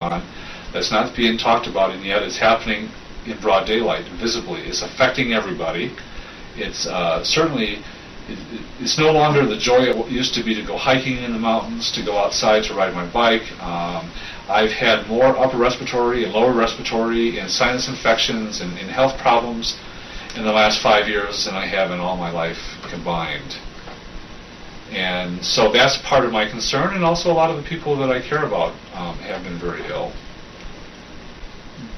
on that's not being talked about, and yet it's happening in broad daylight, visibly. It's affecting everybody. It's certainly, it's no longer the joy it used to be to go hiking in the mountains, to go outside to ride my bike. I've had more upper respiratory and lower respiratory and sinus infections and health problems in the last 5 years than I have in all my life combined. And so that's part of my concern, and also a lot of the people that I care about have been very ill.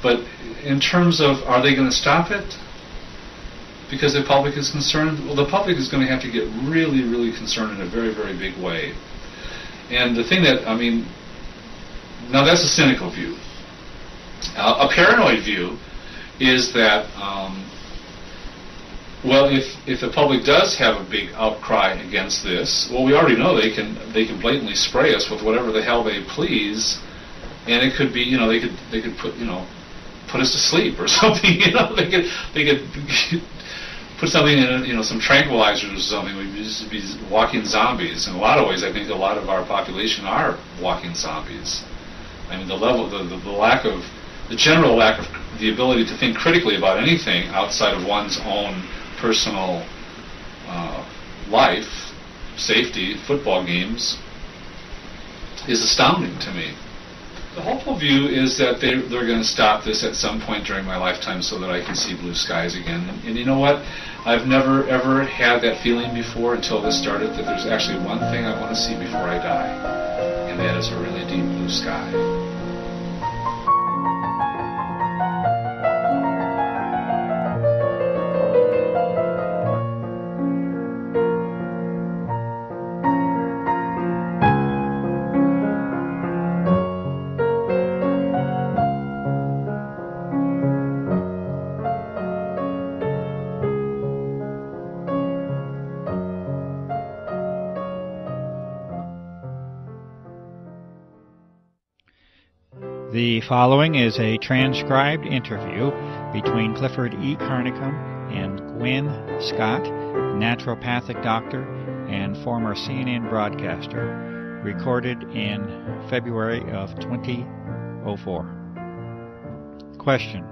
But in terms of, are they going to stop it because the public is concerned? Well, the public is going to have to get really, really concerned in a very, very big way. And the thing that, I mean, now that's a cynical view. A paranoid view is that, well, if the public does have a big outcry against this, well, we already know they can blatantly spray us with whatever the hell they please, and it could be, you know, they could put, you know, put us to sleep or something, you know, they could put something in, you know, some tranquilizers or something. We'd just be walking zombies. In a lot of ways, I think a lot of our population are walking zombies. I mean, the lack of, the general lack of the ability to think critically about anything outside of one's own personal life, safety, football games, is astounding to me. The hopeful view is that they're going to stop this at some point during my lifetime so that I can see blue skies again. And you know what? I've never, ever had that feeling before until this started, that there's actually one thing I want to see before I die, and that is a really deep blue sky. The following is a transcribed interview between Clifford E. Carnicom and Gwen Scott, naturopathic doctor and former CNN broadcaster, recorded in February of 2004. Question: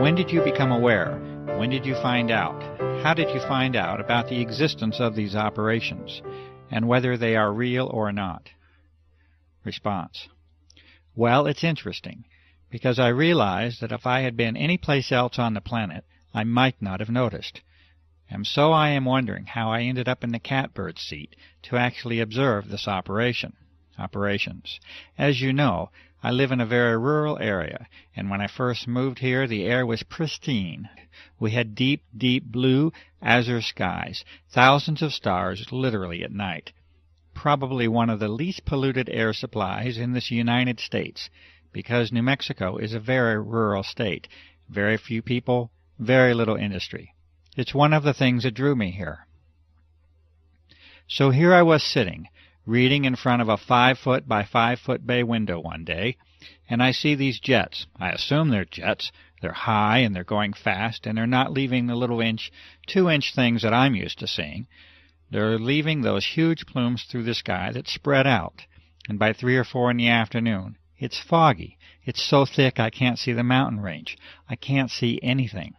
when did you become aware? When did you find out? How did you find out about the existence of these operations, and whether they are real or not? Response: well, it's interesting, because I realized that if I had been any place else on the planet, I might not have noticed. And so I am wondering how I ended up in the catbird seat to actually observe this operations. As you know, I live in a very rural area, and when I first moved here, the air was pristine. We had deep, deep blue, azure skies, thousands of stars literally at night. Probably one of the least polluted air supplies in this United States, because New Mexico is a very rural state, very few people, very little industry. It's one of the things that drew me here. So here I was sitting, reading in front of a 5-foot by 5-foot bay window one day, and I see these jets. I assume they're jets. They're high and they're going fast, and they're not leaving the little 2-inch things that I'm used to seeing. They're leaving those huge plumes through the sky that spread out, and by 3 or 4 in the afternoon, it's foggy. It's so thick I can't see the mountain range. I can't see anything.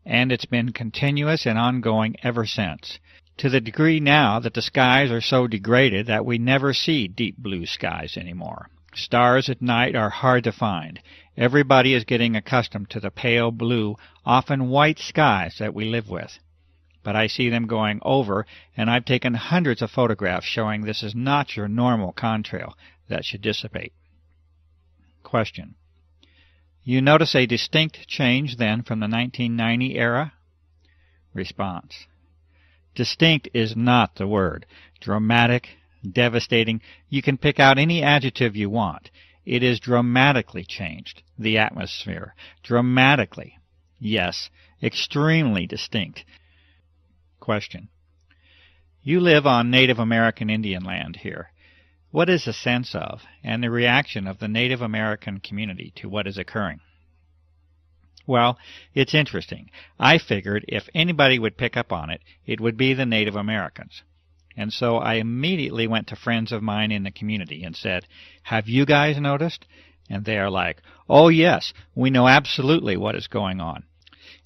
And it's been continuous and ongoing ever since, to the degree now that the skies are so degraded that we never see deep blue skies anymore. Stars at night are hard to find. Everybody is getting accustomed to the pale blue, often white skies that we live with. But I see them going over, and I've taken hundreds of photographs showing this is not your normal contrail that should dissipate. Question: you notice a distinct change then from the 1990 era? Response: distinct is not the word. Dramatic, devastating, you can pick out any adjective you want. It is dramatically changed, the atmosphere. Dramatically. Yes, extremely distinct. Question: you live on Native American Indian land here. What is the sense of and the reaction of the Native American community to what is occurring? Well, it's interesting. I figured if anybody would pick up on it, it would be the Native Americans. And so I immediately went to friends of mine in the community and said, "Have you guys noticed?" And they are like, "Oh yes, we know absolutely what is going on."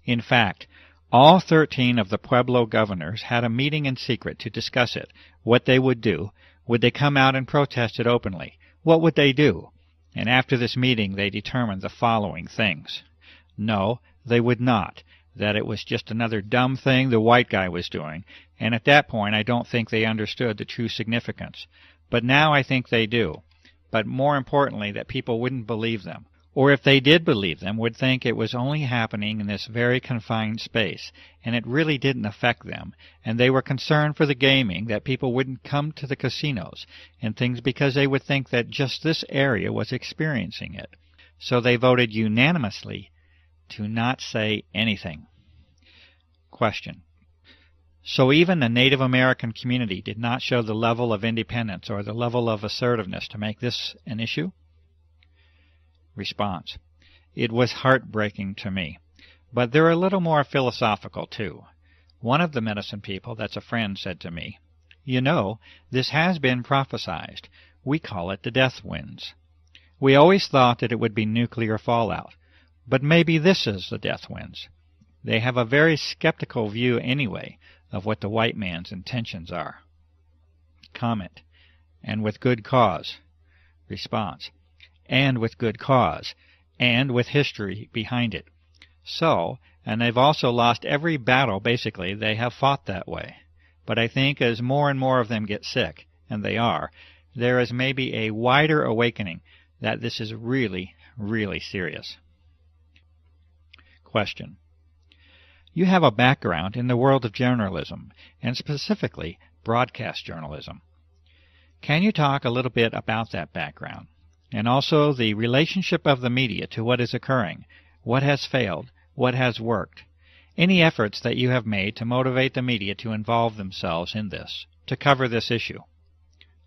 In fact, all 13 of the Pueblo governors had a meeting in secret to discuss it, what they would do. Would they come out and protest it openly? What would they do? And after this meeting they determined the following things. No, they would not. That it was just another dumb thing the white guy was doing, and at that point I don't think they understood the true significance. But now I think they do. But more importantly, that people wouldn't believe them. Or if they did believe them, would think it was only happening in this very confined space, and it really didn't affect them, and they were concerned for the gaming, that people wouldn't come to the casinos and things because they would think that just this area was experiencing it. So they voted unanimously to not say anything. Question. So even the Native American community did not show the level of independence or the level of assertiveness to make this an issue? Response. It was heartbreaking to me. But they're a little more philosophical, too. One of the medicine people that's a friend said to me, "You know, this has been prophesized. We call it the death winds. We always thought that it would be nuclear fallout. But maybe this is the death winds." They have a very skeptical view anyway of what the white man's intentions are. Comment. And with good cause. Response. And with good cause, and with history behind it. So, and they've also lost every battle, basically, they have fought that way. But I think as more and more of them get sick, and they are, there is maybe a wider awakening that this is really, really serious. Question. You have a background in the world of journalism, and specifically broadcast journalism. Can you talk a little bit about that background? And also the relationship of the media to what is occurring, what has failed, what has worked. Any efforts that you have made to motivate the media to involve themselves in this, to cover this issue?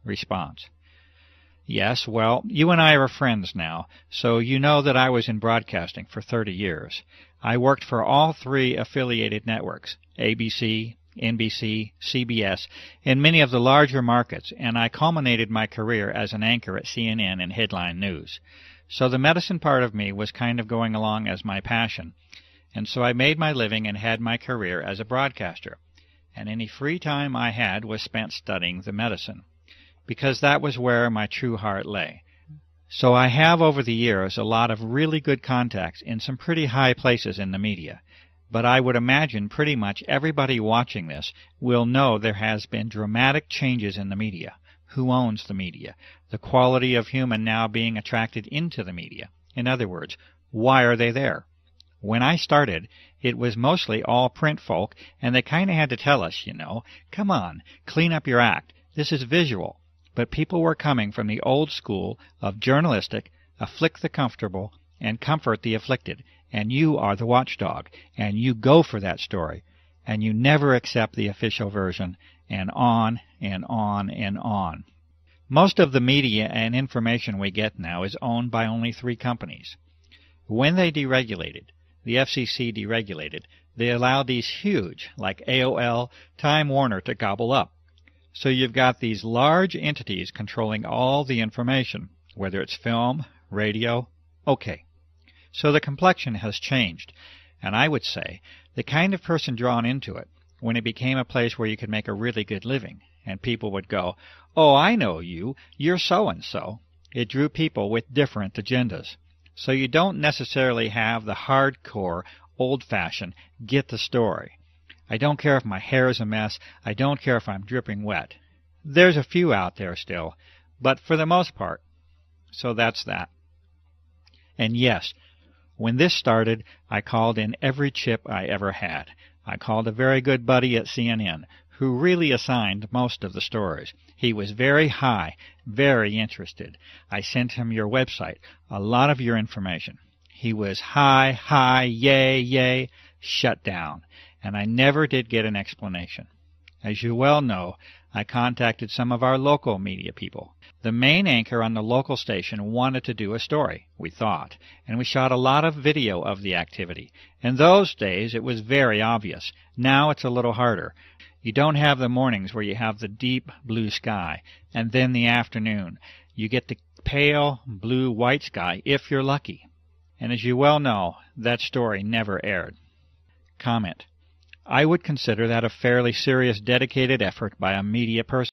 Response. Yes, well, you and I are friends now, so you know that I was in broadcasting for 30 years. I worked for all 3 affiliated networks, ABC, NBC, CBS, in many of the larger markets, and I culminated my career as an anchor at CNN and headline news. So the medicine part of me was kind of going along as my passion, and so I made my living and had my career as a broadcaster, and any free time I had was spent studying the medicine, because that was where my true heart lay. So I have over the years a lot of really good contacts in some pretty high places in the media. But I would imagine pretty much everybody watching this will know there has been dramatic changes in the media. Who owns the media? The quality of human now being attracted into the media. In other words, why are they there? When I started, it was mostly all print folk, and they kind of had to tell us, come on, clean up your act. This is visual. But people were coming from the old school of journalistic, afflict the comfortable, and comfort the afflicted. And you are the watchdog, and you go for that story, and you never accept the official version, and on and on and on. Most of the media and information we get now is owned by only 3 companies. When they deregulated, the FCC deregulated, they allowed these huge, like AOL, Time Warner, to gobble up. So you've got these large entities controlling all the information, whether it's film, radio, okay. So the complexion has changed, and I would say the kind of person drawn into it, when it became a place where you could make a really good living, and people would go, "Oh, I know you, you're so-and-so." It drew people with different agendas. So you don't necessarily have the hardcore, old-fashioned, get the story. I don't care if my hair is a mess, I don't care if I'm dripping wet. There's a few out there still, but for the most part. So that's that. And yes, when this started, I called in every chip I ever had. I called a very good buddy at CNN, who really assigned most of the stories. He was very high, very interested. I sent him your website, a lot of your information. He was high, yay, shut down, and I never did get an explanation. As you well know, I contacted some of our local media people. The main anchor on the local station wanted to do a story, we thought, and we shot a lot of video of the activity. In those days, it was very obvious. Now it's a little harder. You don't have the mornings where you have the deep blue sky, and then the afternoon. You get the pale blue-white sky if you're lucky. And as you well know, that story never aired. Comment. I would consider that a fairly serious dedicated effort by a media person.